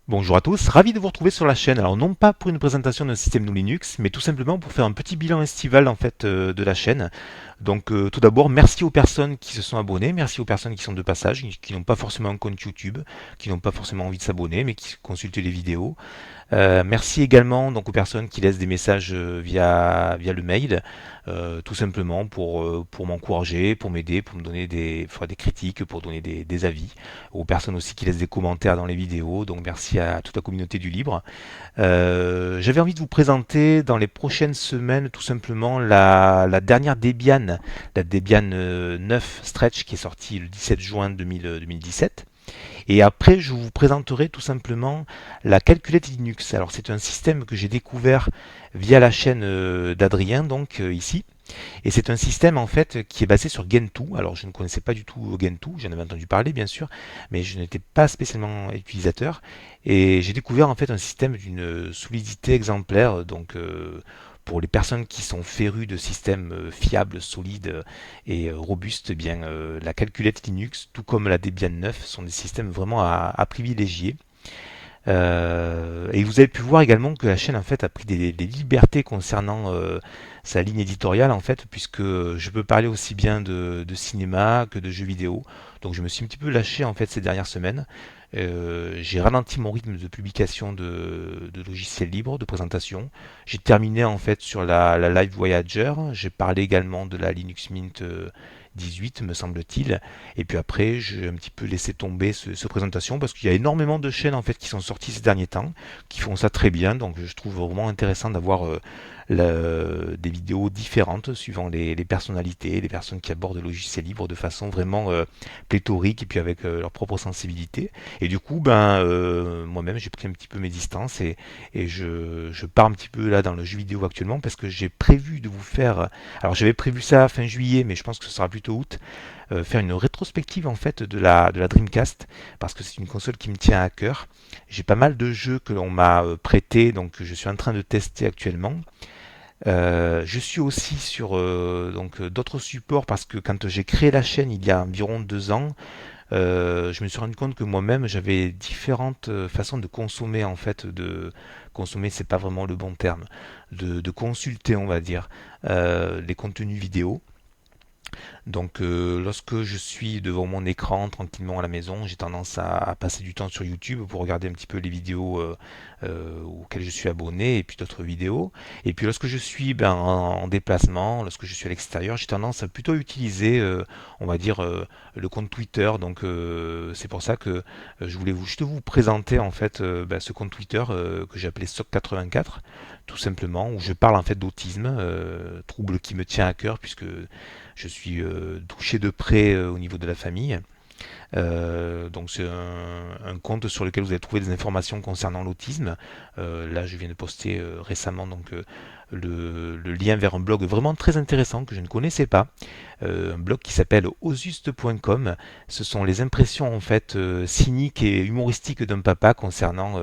Bonjour à tous, ravi de vous retrouver sur la chaîne. Alors non pas pour une présentation d'un système GNU Linux, mais tout simplement pour faire un petit bilan estival de la chaîne. Tout d'abord, merci aux personnes qui se sont abonnées, merci aux personnes qui sont de passage, qui n'ont pas forcément un compte YouTube, qui n'ont pas forcément envie de s'abonner, mais qui consultent les vidéos. Merci également donc aux personnes qui laissent des messages via le mail, tout simplement pour m'encourager, pour m'aider, pour me donner des critiques, pour donner des avis. Aux personnes aussi qui laissent des commentaires dans les vidéos. Donc merci à toute la communauté du libre. J'avais envie de vous présenter dans les prochaines semaines tout simplement la dernière Debian, la Debian 9 Stretch qui est sortie le 17 juin 2017. Et après, je vous présenterai tout simplement la calculette Linux. Alors, c'est un système que j'ai découvert via la chaîne d'Adrien, ici. Et c'est un système en fait qui est basé sur Gentoo. Alors, je ne connaissais pas du tout Gentoo, j'en avais entendu parler bien sûr, mais je n'étais pas spécialement utilisateur. Et j'ai découvert en fait un système d'une solidité exemplaire. Pour les personnes qui sont férues de systèmes fiables, solides et robustes, eh bien, la calculette Linux, tout comme la Debian 9, sont des systèmes vraiment à privilégier. Et vous avez pu voir également que la chaîne en fait a pris des libertés concernant sa ligne éditoriale en fait, puisque je peux parler aussi bien de cinéma que de jeux vidéo. Donc je me suis un petit peu lâché en fait ces dernières semaines. J'ai ralenti mon rythme de publication de logiciels libres, de présentation. J'ai terminé en fait sur la Live Voyager. J'ai parlé également de la Linux Mint 18, me semble-t-il. Et puis après, j'ai un petit peu laissé tomber ce présentation parce qu'il y a énormément de chaînes en fait qui sont sorties ces derniers temps, qui font ça très bien. Donc je trouve vraiment intéressant d'avoir des vidéos différentes suivant les personnalités, les personnes qui abordent le logiciel libre de façon vraiment pléthorique et puis avec leur propre sensibilité. Et du coup, moi-même, j'ai pris un petit peu mes distances et je pars un petit peu là dans le jeu vidéo actuellement parce que j'ai prévu de vous faire. Alors j'avais prévu ça fin juillet, mais je pense que ce sera plutôt août. Faire une rétrospective en fait de la Dreamcast parce que c'est une console qui me tient à cœur. J'ai pas mal de jeux que l'on m'a prêté, donc je suis en train de tester actuellement. Je suis aussi sur d'autres supports parce que quand j'ai créé la chaîne il y a environ 2 ans, je me suis rendu compte que moi-même j'avais différentes façons de consommer en fait, de consommer c'est pas vraiment le bon terme, de consulter on va dire les contenus vidéo. Lorsque je suis devant mon écran tranquillement à la maison, j'ai tendance à passer du temps sur YouTube pour regarder un petit peu les vidéos auxquelles je suis abonné et puis d'autres vidéos. Et puis lorsque je suis en déplacement, lorsque je suis à l'extérieur, j'ai tendance à plutôt utiliser, on va dire, le compte Twitter. C'est pour ça que je voulais juste vous présenter en fait ce compte Twitter que j'ai appelé SOC84, tout simplement, où je parle en fait d'autisme, trouble qui me tient à cœur puisque je suis touché de près au niveau de la famille. C'est un compte sur lequel vous allez trouver des informations concernant l'autisme. Là, je viens de poster récemment le lien vers un blog vraiment très intéressant que je ne connaissais pas. Un blog qui s'appelle aususte.com. Ce sont les impressions en fait cyniques et humoristiques d'un papa concernant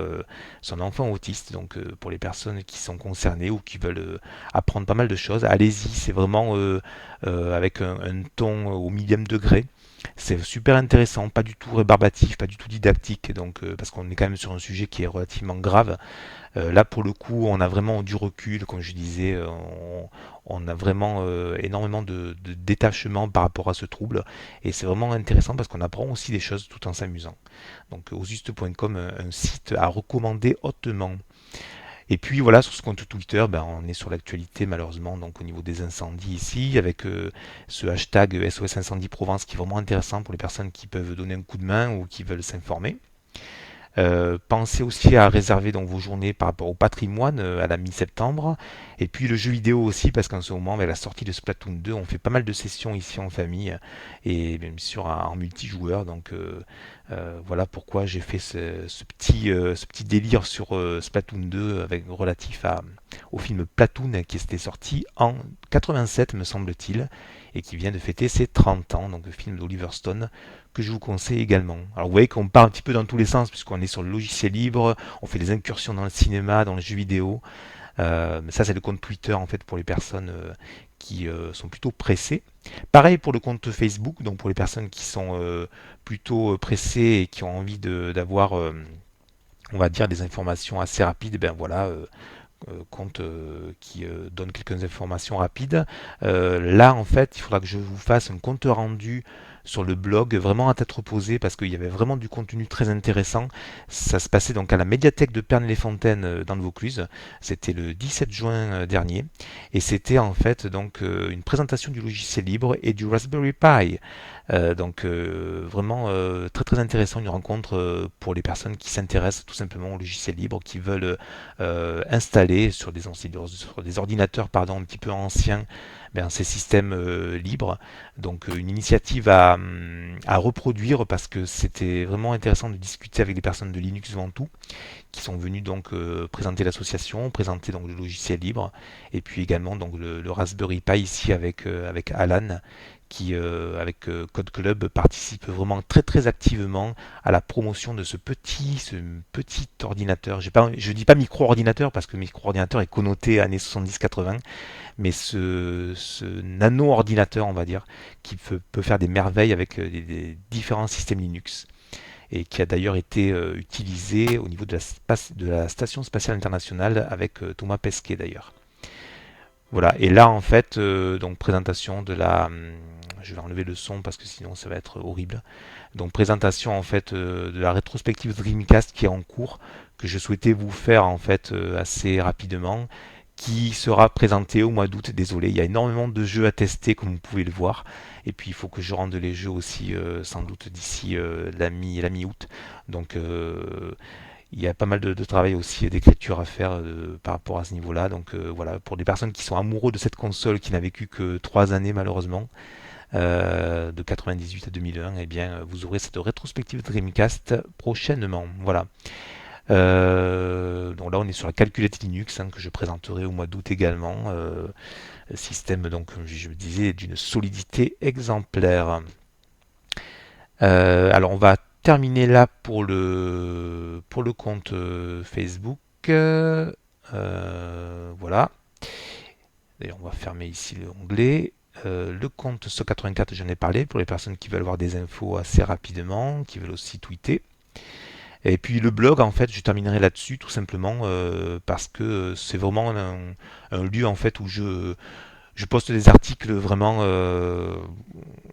son enfant autiste. Pour les personnes qui sont concernées ou qui veulent apprendre pas mal de choses, allez-y. C'est vraiment avec un ton au millième degré. C'est super intéressant, pas du tout rébarbatif, pas du tout didactique, parce qu'on est quand même sur un sujet qui est relativement grave. Là, pour le coup, on a vraiment du recul, comme je disais, on a vraiment énormément de détachement par rapport à ce trouble, et c'est vraiment intéressant parce qu'on apprend aussi des choses tout en s'amusant. Aususte.com, un site à recommander hautement. Et puis voilà, sur ce compte Twitter, on est sur l'actualité malheureusement, donc au niveau des incendies ici, avec ce hashtag SOS Incendie Provence qui est vraiment intéressant pour les personnes qui peuvent donner un coup de main ou qui veulent s'informer. Pensez aussi à réserver donc vos journées par rapport au patrimoine à la mi-septembre. Et puis le jeu vidéo aussi, parce qu'en ce moment, avec la sortie de Splatoon 2, on fait pas mal de sessions ici en famille et bien sûr en multijoueur. Voilà pourquoi j'ai fait ce petit délire sur Splatoon 2 relatif au film Platoon qui était sorti en 87 me semble-t-il et qui vient de fêter ses 30 ans, donc le film d'Oliver Stone que je vous conseille également. Alors vous voyez qu'on part un petit peu dans tous les sens puisqu'on est sur le logiciel libre, on fait des incursions dans le cinéma, dans les jeux vidéo. Mais ça c'est le compte Twitter en fait pour les personnes qui sont plutôt pressées. Pareil pour le compte Facebook, donc pour les personnes qui sont plutôt pressées et qui ont envie d'avoir on va dire des informations assez rapides, ben voilà, compte qui donne quelques informations rapides. Là, en fait, il faudra que je vous fasse un compte rendu sur le blog, vraiment à tête reposée, parce qu'il y avait vraiment du contenu très intéressant. Ça se passait donc à la médiathèque de Pernes-les-Fontaines dans le Vaucluse. C'était le 17 juin dernier, et c'était en fait donc une présentation du logiciel libre et du Raspberry Pi. Vraiment très très intéressant, une rencontre pour les personnes qui s'intéressent tout simplement au logiciel libre, qui veulent installer sur des ordinateurs pardon, un petit peu anciens ces systèmes libres. Donc une initiative à reproduire parce que c'était vraiment intéressant de discuter avec des personnes de Linux Ventoux qui sont venus donc présenter l'association, présenter donc le logiciel libre et puis également donc le Raspberry Pi ici avec Alan qui avec Code Club participe vraiment très très activement à la promotion de ce petit ordinateur. Je dis pas micro-ordinateur parce que micro-ordinateur est connoté années 70-80, mais ce nano-ordinateur, on va dire, qui peut faire des merveilles avec des différents systèmes Linux et qui a d'ailleurs été utilisé au niveau de la Station Spatiale Internationale avec Thomas Pesquet d'ailleurs. Voilà, et là en fait, donc présentation de je vais enlever le son parce que sinon ça va être horrible. Donc présentation en fait de la rétrospective Dreamcast qui est en cours, que je souhaitais vous faire en fait assez rapidement, qui sera présentée au mois d'août. Désolé, il y a énormément de jeux à tester comme vous pouvez le voir. Et puis il faut que je rende les jeux aussi sans doute d'ici la mi-août. Donc il y a pas mal de travail aussi d'écriture à faire par rapport à ce niveau-là. Donc voilà, pour des personnes qui sont amoureux de cette console qui n'a vécu que 3 années malheureusement, de 98 à 2001, eh bien vous aurez cette rétrospective Dreamcast prochainement. Voilà. Donc là on est sur la calculette Linux que je présenterai au mois d'août également. Système donc comme je le disais d'une solidité exemplaire. Alors on va terminer là pour le compte Facebook. Voilà. D'ailleurs, on va fermer ici l'onglet. Le compte So84, j'en ai parlé pour les personnes qui veulent avoir des infos assez rapidement, qui veulent aussi tweeter. Et puis le blog, en fait, je terminerai là-dessus tout simplement parce que c'est vraiment un lieu en fait où je poste des articles vraiment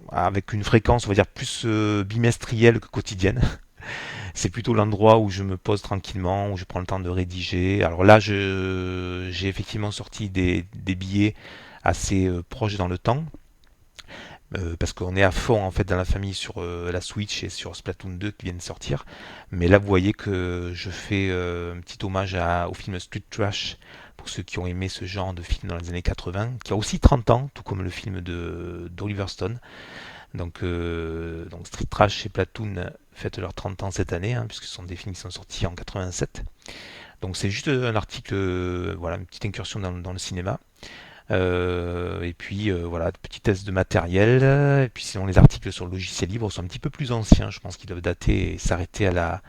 avec une fréquence, on va dire, plus bimestrielle que quotidienne. C'est plutôt l'endroit où je me pose tranquillement, où je prends le temps de rédiger. Alors là, j'ai effectivement sorti des billets assez proches dans le temps. Parce qu'on est à fond en fait dans la famille sur la Switch et sur Splatoon 2 qui viennent de sortir. Mais là vous voyez que je fais un petit hommage au film Street Trash pour ceux qui ont aimé ce genre de film dans les années 80, qui a aussi 30 ans, tout comme le film d'Oliver Stone. Donc Street Trash et Platoon fêtent leurs 30 ans cette année, puisque ce sont des films qui sont sortis en 87. Donc c'est juste un article, voilà, une petite incursion dans le cinéma. Et puis voilà, de petits tests de matériel. Et puis sinon les articles sur le logiciel libre sont un petit peu plus anciens. Je pense qu'ils doivent dater et s'arrêter voilà,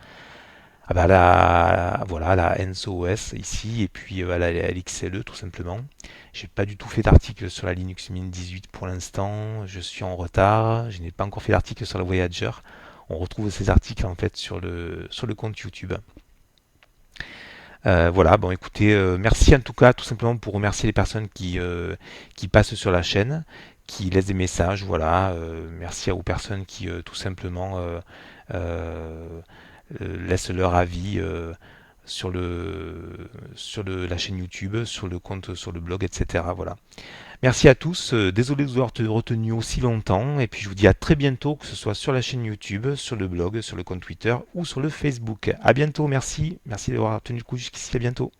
à la NSOS ici et puis à l'XLE tout simplement. J'ai pas du tout fait d'article sur la Linux Mint 18 pour l'instant. Je suis en retard. Je n'ai pas encore fait d'article sur la Voyager. On retrouve ces articles en fait sur le compte YouTube. Voilà, bon écoutez, merci en tout cas tout simplement pour remercier les personnes qui passent sur la chaîne, qui laissent des messages, voilà. Merci aux personnes qui tout simplement euh, laissent leur avis la chaîne YouTube, sur le compte, sur le blog, etc. Voilà. Merci à tous, désolé de vous avoir retenu aussi longtemps, et puis je vous dis à très bientôt, que ce soit sur la chaîne YouTube, sur le blog, sur le compte Twitter ou sur le Facebook. À bientôt, merci d'avoir tenu le coup jusqu'ici, à bientôt.